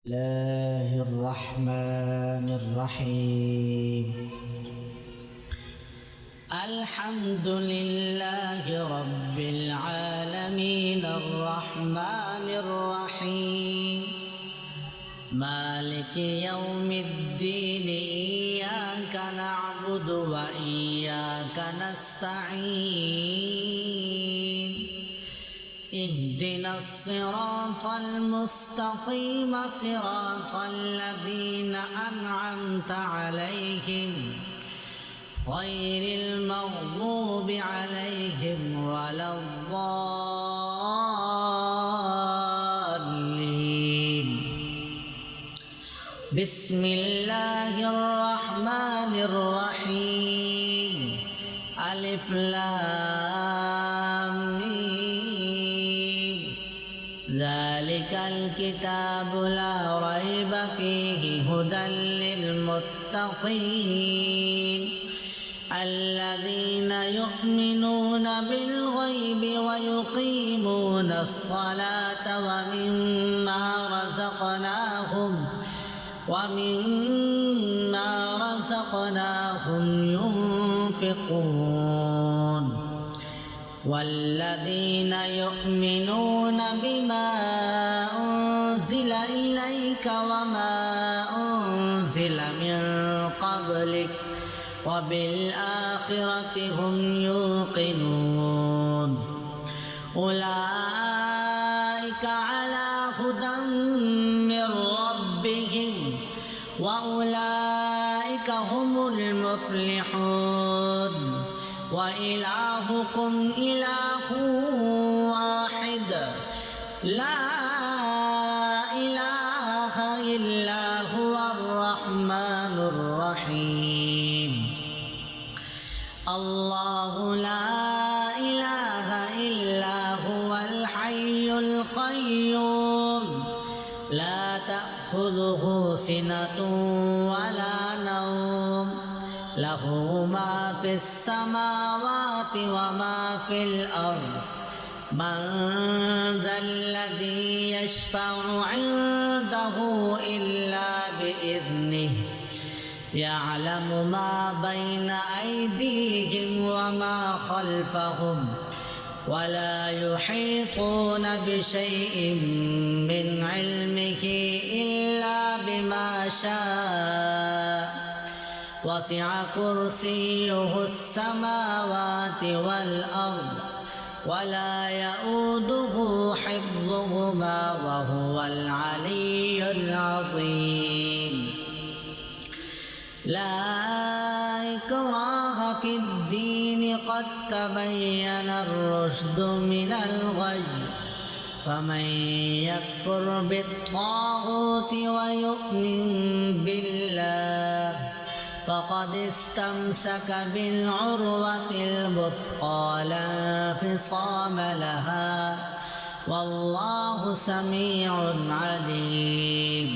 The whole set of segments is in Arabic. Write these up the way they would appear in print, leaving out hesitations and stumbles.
الله الرحمن الرحيم. الحمد لله رب العالمين الرحمن الرحيم مالك يوم الدين إياك نعبد وإياك نستعين اهدنا الصراط المستقيم صراط الذين أنعمت عليهم غير المغضوب عليهم ولا الضالين. بسم الله الرحمن الرحيم. ألف لام ميم. ذلك الكتاب لا ريب فيه هدى للمتقين الذين يؤمنون بالغيب ويقيمون الصلاة ومما رزقناهم ينفقون والذين يؤمنون بما أنزل إليك وما أنزل من قبلك وبالآخرة هم يوقنون أولئك على هدى من ربهم وأولئك هم المفلحون. وإلهكم إله واحد لا إله إلا هو الرحمن الرحيم. الله لا إله إلا هو الحي القيوم لا تأخذه سنة ولا نوم له ما في السماوات وما في الأرض. من ذا الذي يشفع عنده إلا بإذنه يعلم ما بين أيديهم وما خلفهم ولا يحيطون بشيء من علمه إلا بما شاء وسع كرسيه السماوات والأرض ولا يؤوده حفظهما وهو العلي العظيم. لا إكراه في الدين قد تبين الرشد من الغي فمن يكفر بالطاغوت ويؤمن بالله فقد استمسك بالعروة الوثقى لا انفصام لها والله سميع عليم.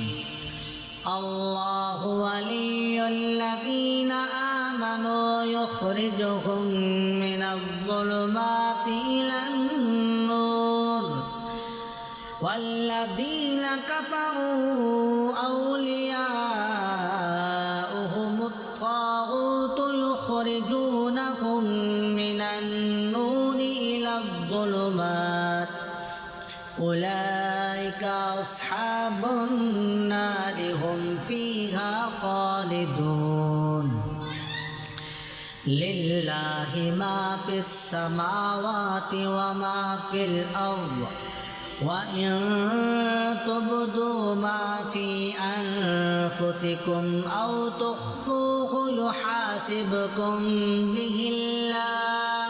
الله ولي الذين آمنوا يخرجهم من الظلمات إلى النور والذين كفروا أولياؤهم الطاغوت يخرجونهم من النور إلى الظلمات أولئك أصحاب النار هم فيها خالدون. لله ما في السماوات وما في الأرض وإن تبدوا ما في أنفسكم أو تخفوه يحاسبكم به الله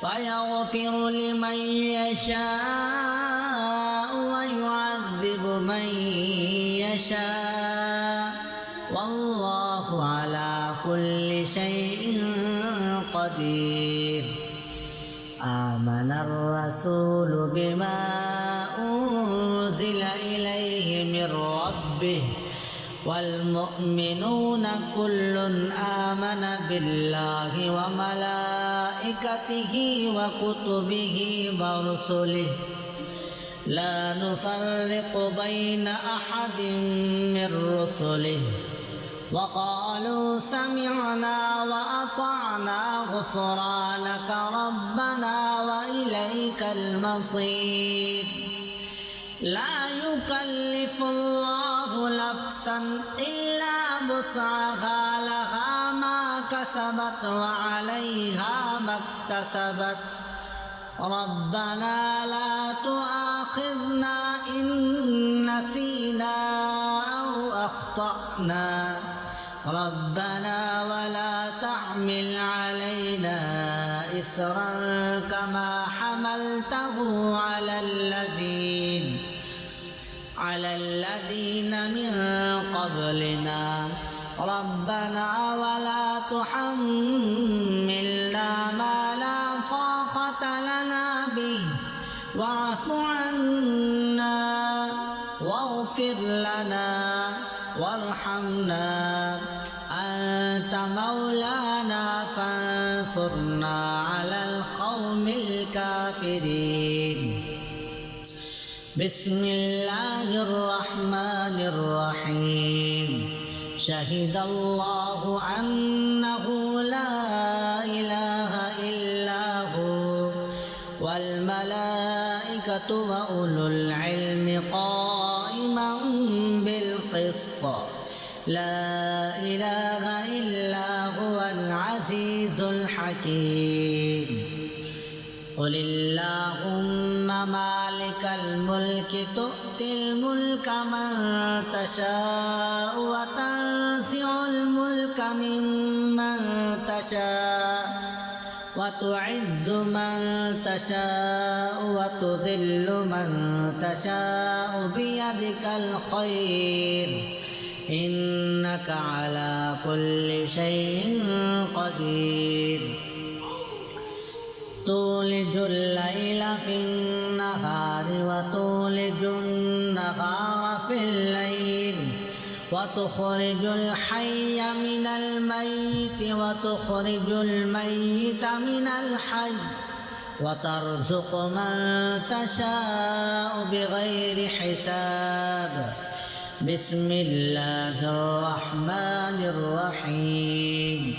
فيغفر لمن يشاء ويعذب من يشاء والله على كل شيء قدير. آمن الرسول بما أنزل إليه من ربه والمؤمنون كل آمن بالله وملائكته وكتبه ورسله لا نفرق بين أحد من رسله وقالوا سمعنا وأطعنا غفرانك ربنا وإليك المصير لا يكلف الله نفسا إلا وسعها لها ما كسبت وعليها ما اكتسبت ربنا لا تؤاخذنا إن نسينا أو أخطأنا ربنا ولا تحمل علينا إصرا كما حملته على الذين من قبلنا ربنا ولا تحملنا ما لا طاقة لنا به واعف عنا واغفر لنا وارحمنا أنت مولانا فانصرنا على القوم الكافرين بسم الله الرحمن الرحيم شهد الله أنه لا إله إلا هو والملائكة وأولو العلم قائما بالقسط لا إله إلا هو العزيز الحكيم قل اللهم مالك الملك تؤتي الملك من تشاء وتنزع الملك ممن تشاء وتعز من تشاء وتذل من تشاء بيدك الخير إنك على كل شيء قدير تولج الليل في النهار وتولج النهار في الليل وتخرج الحي من الميت وتخرج الميت من الحي وترزق من تشاء بغير حساب بسم الله الرحمن الرحيم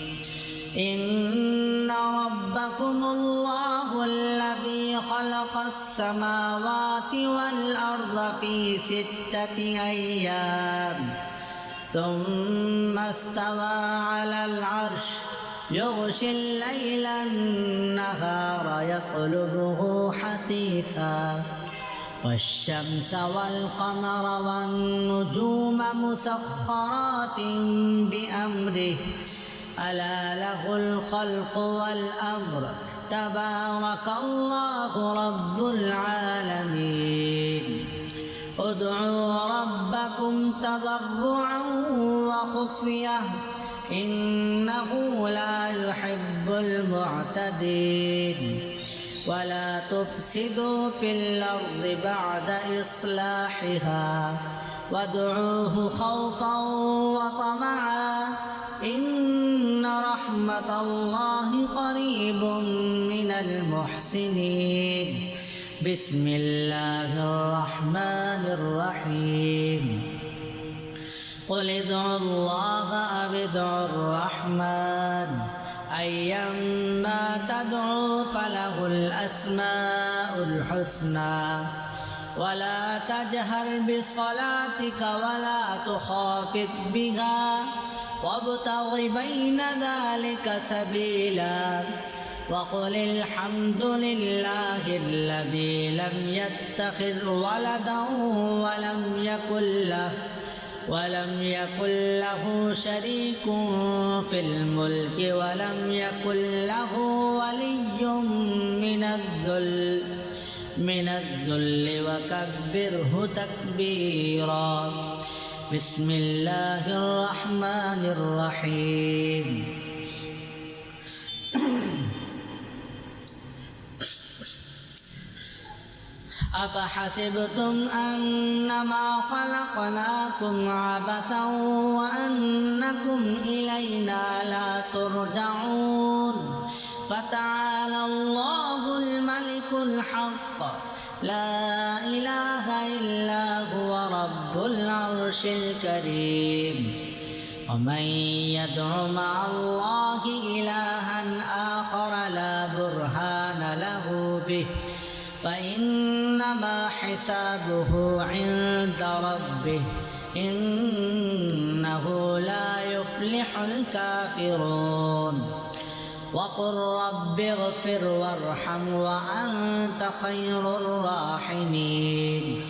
إن ربكم الله الذي خلق السماوات والأرض في 6 أيام ثم استوى على العرش يغشي الليل النهار يطلبه حثيثا والشمس والقمر والنجوم مسخرات بأمره ألا له الخلق والأمر تبارك الله رب العالمين ادعوا ربكم تضرعا وخفية إنه لا يحب المعتدين ولا تفسدوا في الأرض بعد إصلاحها وادعوه خوفا وطمعا إن رحمة الله قريب من المحسنين بسم الله الرحمن الرحيم قل ادعوا الله أو ادعوا الرحمن أيما تدعوا فله الأسماء الحسنى ولا تجهر بصلاتك ولا تخافت بها وابتغ بين ذلك سبيلا وقل الحمد لله الذي لم يتخذ ولدا ولم يكن له شريك في الملك ولم يكن له ولي من الذل وكبره تكبيرا بسم الله الرحمن الرحيم أفحسبتم أنما خلقناكم عبثا وأنكم إلينا لا ترجعون فتعالى الله الملك الحق لا إله العرش الكريم ومن يدع مع الله إلها آخر لا برهان له به فإنما حسابه عند ربه إنه لا يفلح الكافرون وقل رب اغفر وارحم وأنت خير الراحمين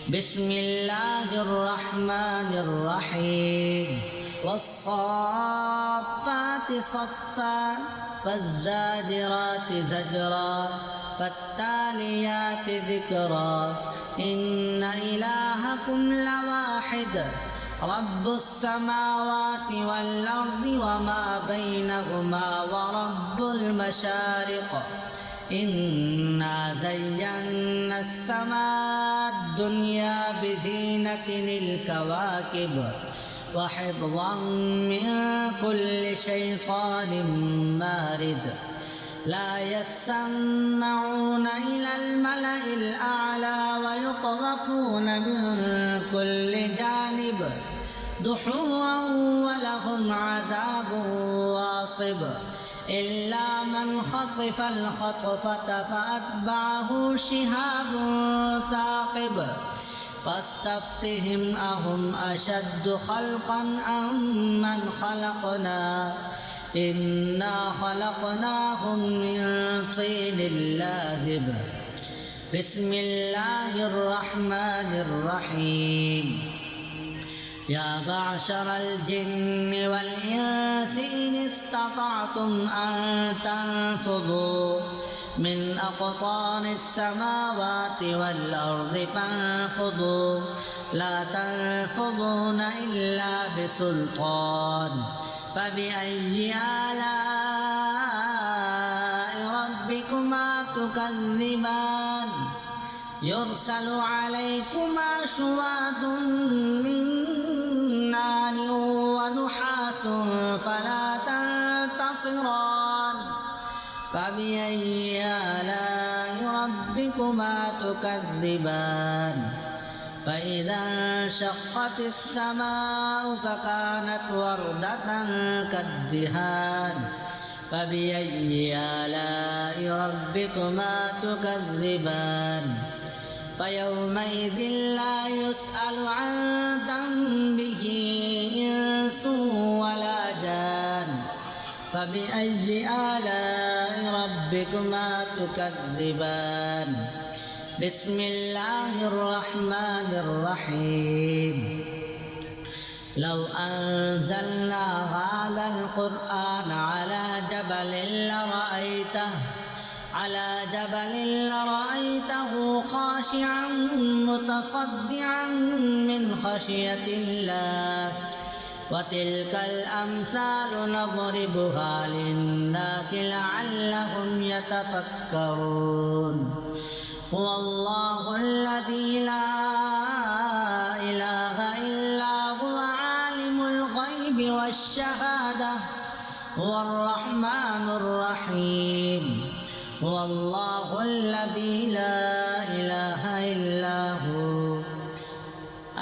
بسم الله الرحمن الرحيم والصافات صفا فالزاجرات زجرا فالتاليات ذكرا إن إلهكم لواحد رب السماوات والأرض وما بينهما ورب المشارق إنا زينا السماء الدنيا بزينة الكواكب وحفظا من كل شيطان مارد لا يسمعون إلى الملأ الأعلى ويقذفون من كل جانب دحورا ولهم عذاب واصب إلا من خطف الخطفة فأتبعه شهاب ثاقب فاستفتهم أهم أشد خلقا أم من خلقنا إنا خلقناهم من طين لازب بسم الله الرحمن الرحيم يا معشر الجن والإنس إن استطعتم أن تنفذوا من أقطار السماوات والأرض فانفذوا لا تنفذون إلا بسلطان فبأي آلاء ربكما تكذبان يرسل عليكما شواظ من نار ونحاس فلا تنتصران فبأي آلاء ربكما تكذبان فإذا انشقت السماء فكانت وردة كالدهان فبأي آلاء ربكما تكذبان فيومئذ لا يسأل عن ذنبه إنس ولا جان فبأي آلاء ربكما تكذبان بسم الله الرحمن الرحيم لو أنزلنا هذا القرآن على جبل لرأيته خاشعا متصدعا من خشية الله وتلك الأمثال نضربها للناس لعلهم يتفكرون هو الله الذي لا إله إلا هو عالم الغيب والشهادة هو الرحمن الرحيم هو الله الذي لا إله إلا هو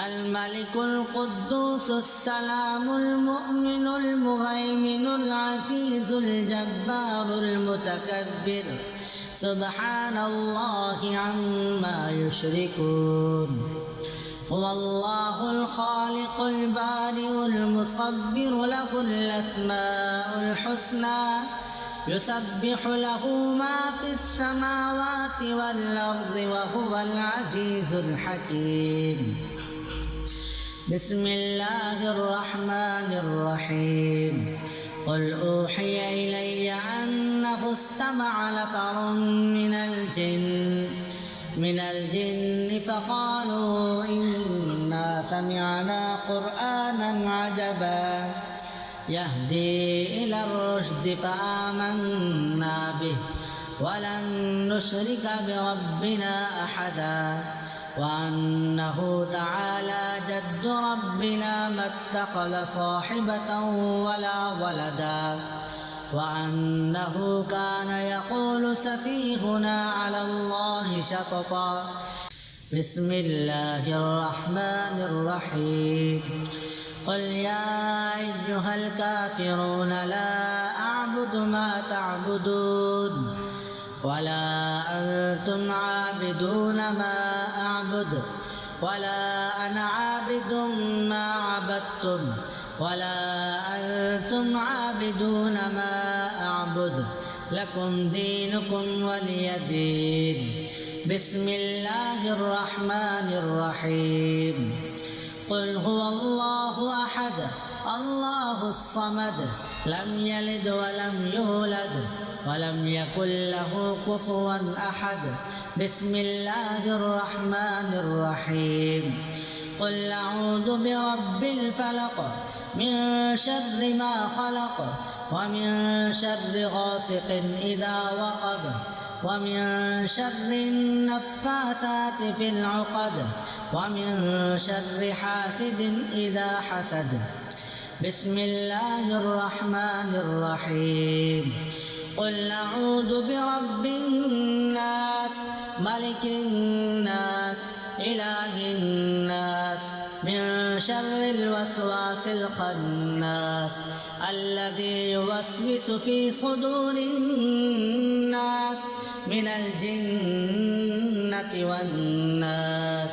الملك القدوس السلام المؤمن المهيمن العزيز الجبار المتكبر سبحان الله عما يشركون هو الله الخالق البارئ المصبر له الأسماء الحسنى يسبح له ما في السماوات والأرض وهو العزيز الحكيم بسم الله الرحمن الرحيم قل أوحي إلي أنه استمع نفر من الجن فقالوا إنا سمعنا قرآنا عجبا يهدي إلى الرشد فآمنا به ولن نشرك بربنا أحدا وأنه تعالى جد ربنا ما اتخذ صاحبة ولا ولدا وأنه كان يقول سفيهنا على الله شططا بسم الله الرحمن الرحيم قل يا أيها الكافرون لا أعبد ما تعبدون ولا أنتم عابدون ما أعبد ولا أنا عابد ما عبدتم ولا أنتم عابدون ما أعبد لكم دينكم ولي دين بسم الله الرحمن الرحيم قل هو الله أحد الله الصمد لم يلد ولم يولد ولم يكن له كفوا أحد بسم الله الرحمن الرحيم قل أعوذ برب الفلق من شر ما خلق ومن شر غاسق إذا وقب ومن شر النفاثات في العقد ومن شر حاسد إذا حسد بسم الله الرحمن الرحيم قل أعوذ برب الناس ملك الناس إله الناس من شر الوسواس الخناس الذي يوسوس في صدور الناس من الجنة والناس